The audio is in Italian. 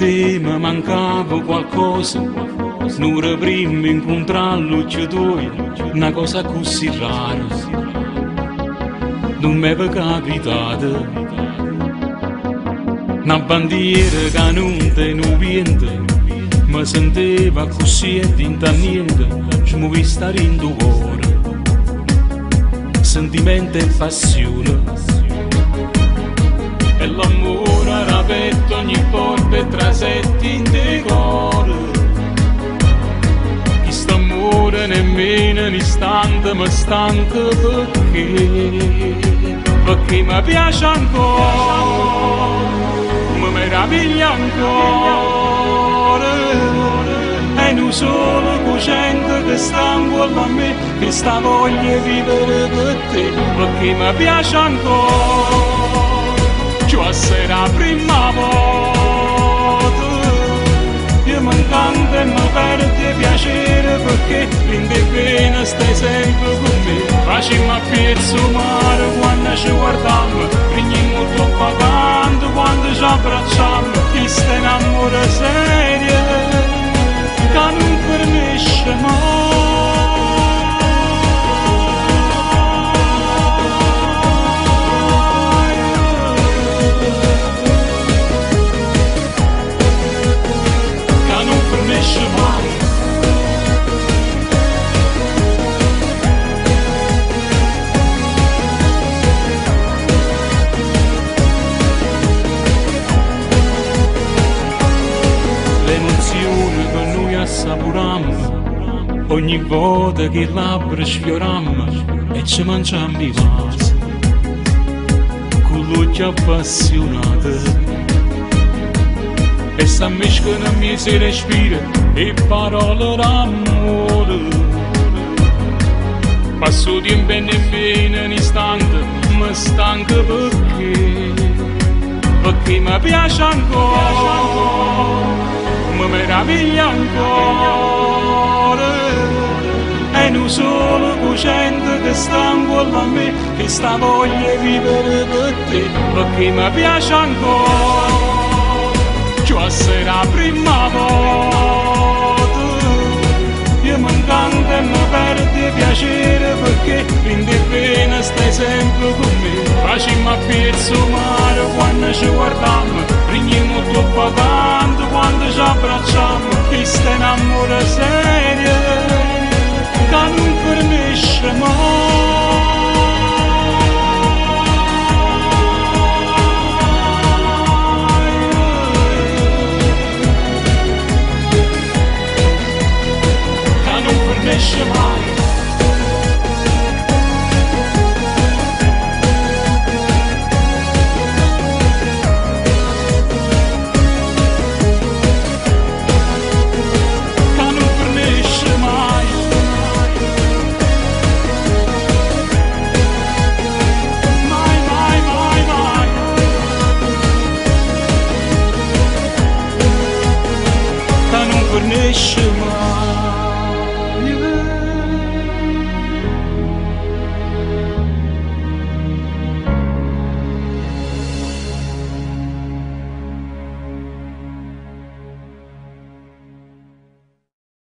te mi mancava qualcosa, un'ora prima incontrarlo ci due, una cosa così rara, non mi è capitata. Una bandiera che non teneva vento, mi sentiva così e tinta niente, ci muovi stare in tuo cuore, sentimento e passione. E l'amore era petto ogni porta e trasetti in decoro. Questo amore nemmeno un istante mi stanca perché mi piace ancora, mi meraviglia ancora. E non solo cosciente che sta intorno a me, che sta voglia di vivere per te, perché mi piace ancora. Cioè sarà la prima volta, io mi incanta e mi perde piacere, perché rende bene stai sempre con me. Facciamo a pezzo mare quando ci guardiamo, prendiamo troppo tanto quando ci abbracciamo. Questo è un amore serio che non finisce mai. Assaporammo ogni volta che le labbra sfiorammo e ci mangiamo i vasi con l'occhio appassionato, e sta mescolando a me si respira e parole d'amore. Passo tempo e nemmeno un istante mi stanca perché mi piace ancora, mi meraviglia ancora. E non solo cosciente che sta intorno a me, che sta voglia di vivere per te, perché mi piace ancora. Cioè sarà la prima volta, io mi incanta e mi perde piacere, perché rende bene stai sempre con me. Facciamo a pezzo mare quando ci guardiamo, prendiamo troppo tanto quando ci abbracciamo. Questo è un amore serio che non finisce mai. Che non finisce mai.